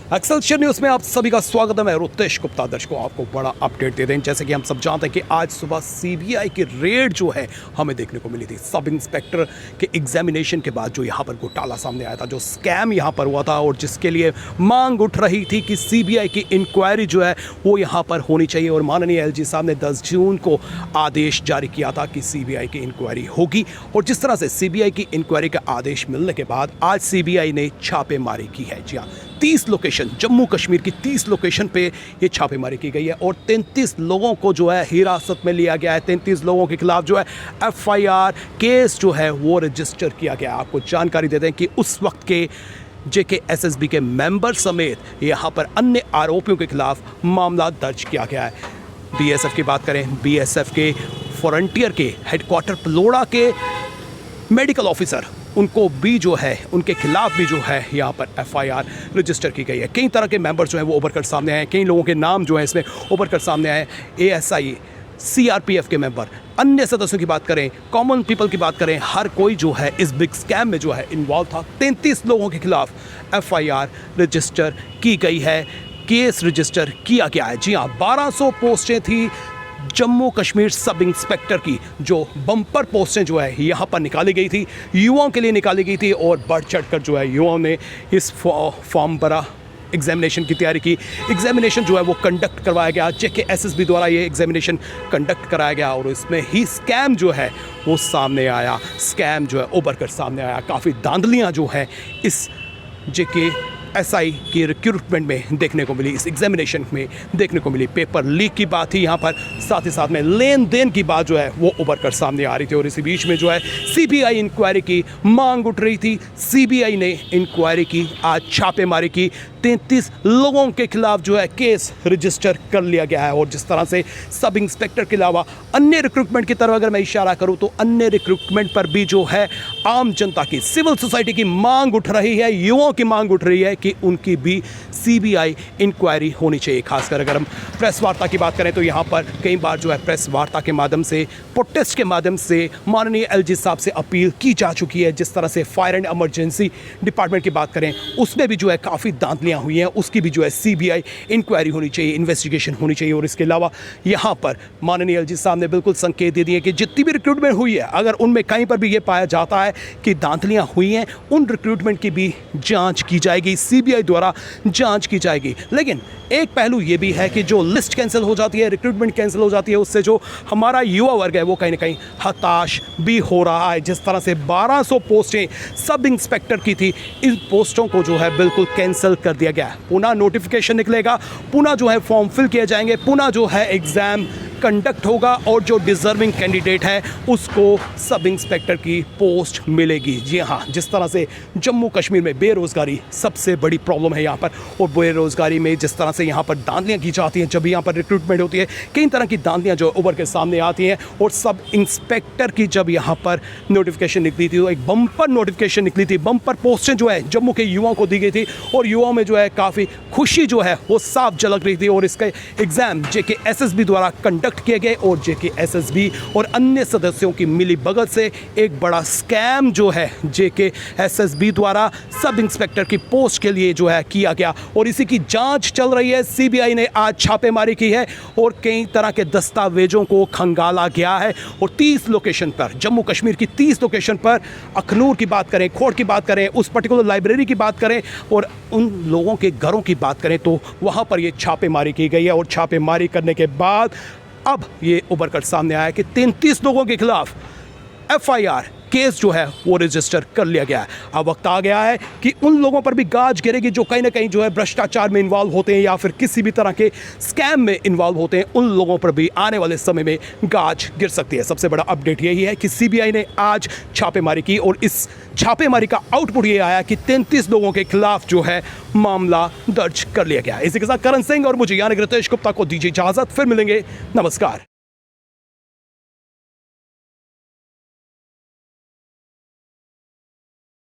Excelsior news में आप सभी का स्वागत है। मैं रुतेश गुप्ता। दर्शकों, आपको बड़ा अपडेट दे दें। जैसे कि हम सब जानते हैं कि आज सुबह सीबीआई की रेड जो है हमें देखने को मिली थी। सब इंस्पेक्टर के एग्जामिनेशन के बाद जो यहाँ पर घोटाला सामने आया था, जो स्कैम यहाँ पर हुआ था और जिसके लिए मांग उठ रही थी कि सीबीआई की इंक्वायरी जो है वो यहाँ पर होनी चाहिए। और माननीय एलजी साहब ने 10 जून को आदेश जारी किया था कि सीबीआई की इंक्वायरी होगी। और जिस तरह से सीबीआई की इंक्वायरी का आदेश मिलने के बाद आज सीबीआई ने छापेमारी की है। जी हाँ, 30 लोकेशन, जम्मू कश्मीर की 30 लोकेशन पे ये छापेमारी की गई है और 33 लोगों को जो है हिरासत में लिया गया है। 33 लोगों के खिलाफ जो है एफआईआर केस जो है वो रजिस्टर किया गया है। आपको जानकारी देते हैं कि उस वक्त के जेकेएसएसबी के मेंबर समेत यहाँ पर अन्य आरोपियों के खिलाफ मामला दर्ज किया गया है। बीएसएफ की बात करें, बीएसएफ के फ्रंटियर के हेडक्वार्टर पलोड़ा के मेडिकल ऑफिसर, उनको भी जो है, उनके खिलाफ भी जो है यहाँ पर एफआईआर रजिस्टर की गई है। कई तरह के मेंबर जो हैं वो उभर कर सामने आए हैं। कई लोगों के नाम जो है इसमें उभर कर सामने आए हैं। एएसआई, सीआरपीएफ के मेंबर, अन्य सदस्यों की बात करें, कॉमन पीपल की बात करें, हर कोई जो है इस बिग स्कैम में जो है इन्वॉल्व था। 33 लोगों के खिलाफ एफआईआर रजिस्टर की गई है, केस रजिस्टर किया गया है। जी हाँ, 1200 पोस्टें थी जम्मू कश्मीर सब इंस्पेक्टर की, जो बम्पर पोस्टें जो है यहाँ पर निकाली गई थी, युवाओं के लिए निकाली गई थी। और बढ़ चढ़कर जो है युवाओं ने इस फॉर्म भरा, एग्जामिनेशन की तैयारी की। एग्जामिनेशन जो है वो कंडक्ट करवाया गया, जेकेएसएसबी द्वारा ये एग्जामिनेशन कंडक्ट कराया गया और इसमें ही स्कैम जो है वो सामने आया। स्कैम जो है उभर कर सामने आया। काफ़ी धांधलियाँ जो है इस जेकेएसआई की रिक्रूटमेंट में देखने को मिली, इस एग्जामिनेशन में देखने को मिली। पेपर लीक की बात थी यहाँ पर, साथ ही साथ में लेन देन की बात जो है वो उभर कर सामने आ रही थी। और इसी बीच में जो है सीबीआई इंक्वायरी की मांग उठ रही थी। सीबीआई ने इंक्वायरी की, आज छापेमारी की। 33 लोगों के खिलाफ जो है केस रजिस्टर कर लिया गया है। और जिस तरह से सब इंस्पेक्टर के अलावा अन्य रिक्रूटमेंट की तरफ अगर मैं इशारा करूं तो अन्य रिक्रूटमेंट पर भी जो है आम जनता की, सिविल सोसाइटी की मांग उठ रही है, युवाओं की मांग उठ रही है कि उनकी भी सीबीआई इंक्वायरी होनी चाहिए। खासकर अगर हम प्रेस वार्ता की बात करें तो यहाँ पर कई बार जो है प्रेस वार्ता के माध्यम से, प्रोटेस्ट के माध्यम से माननीय एलजी साहब से अपील की जा चुकी है। जिस तरह से फायर एंड इमरजेंसी डिपार्टमेंट की बात करें, उसमें भी जो है काफ़ी दांतलियाँ हुई हैं, उसकी भी जो है सीबीआई इंक्वायरी होनी चाहिए, इन्वेस्टिगेशन होनी चाहिए। और इसके अलावा यहाँ पर माननीय एलजी साहब ने बिल्कुल संकेत दे दिए कि जितनी भी रिक्रूटमेंट हुई है, अगर उनमें कहीं पर भी ये पाया जाता है कि दांतलियाँ हुई हैं, उन रिक्रूटमेंट की भी जांच की जाएगी, सीबीआई द्वारा जांच की जाएगी। लेकिन एक पहलू ये भी है कि जो लिस्ट कैंसिल हो जाती है, रिक्रूटमेंट कैंसिल हो जाती है, उससे जो हमारा युवा वर्ग है वो कहीं ना कहीं हताश भी हो रहा है। जिस तरह से 1200 पोस्टें सब इंस्पेक्टर की थी, इन पोस्टों को जो है बिल्कुल कैंसिल कर दिया गया है। पुनः नोटिफिकेशन निकलेगा, पुनः जो है फॉर्म फिल किए जाएंगे, पुनः जो है एग्ज़ाम कंडक्ट होगा और जो डिज़र्विंग कैंडिडेट है उसको सब इंस्पेक्टर की पोस्ट मिलेगी। जी हाँ, जिस तरह से जम्मू कश्मीर में बेरोज़गारी सबसे बड़ी प्रॉब्लम है यहाँ पर, और बेरोज़गारी में जिस तरह से यहाँ पर धांधलियाँ की जाती हैं, जब भी यहाँ पर रिक्रूटमेंट होती है, कई तरह की धांधलियाँ जो उभर के सामने आती हैं। और सब इंस्पेक्टर की जब यहाँ पर नोटिफिकेशन निकली थी तो एक बम्पर नोटिफिकेशन निकली थी, बम्पर पोस्टें जो है जम्मू के युवाओं को दी गई थी और युवाओं में जो है काफ़ी खुशी जो है वो साफ झलक रही थी। और इसका एग्ज़ाम जेकेएसएसबी द्वारा कंडक्ट किए गए और जेकेएसएसबी और अन्य सदस्यों की मिली भगत से एक बड़ा स्कैम जो है जेकेएसएसबी द्वारा सब इंस्पेक्टर की पोस्ट के लिए जो है किया गया। और इसी की जांच चल रही है। सीबीआई ने आज छापेमारी की है और कई तरह के दस्तावेजों को खंगाला गया है। और 30 लोकेशन पर, जम्मू कश्मीर की 30 लोकेशन पर, अखनूर की बात करें, खोड़ की बात करें, उस पर्टिकुलर लाइब्रेरी की बात करें और उन लोगों के घरों की बात करें तो वहाँ पर ये छापेमारी की गई है। और छापेमारी करने के बाद अब ये उभर कर सामने आया कि 33 लोगों के खिलाफ एफआईआर केस जो है वो रजिस्टर कर लिया गया है। अब वक्त आ गया है कि उन लोगों पर भी गाज गिरेगी जो कहीं ना कहीं जो है भ्रष्टाचार में इन्वॉल्व होते हैं या फिर किसी भी तरह के स्कैम में इन्वॉल्व होते हैं। उन लोगों पर भी आने वाले समय में गाज गिर सकती है। सबसे बड़ा अपडेट यही है कि सीबीआई ने आज छापेमारी की और इस छापेमारी का आउटपुट ये आया कि 33 लोगों के खिलाफ जो है मामला दर्ज कर लिया गया। इसी के साथ करण सिंह और मुझे यानी रितेश गुप्ता को दीजिए इजाजत। फिर मिलेंगे। नमस्कार।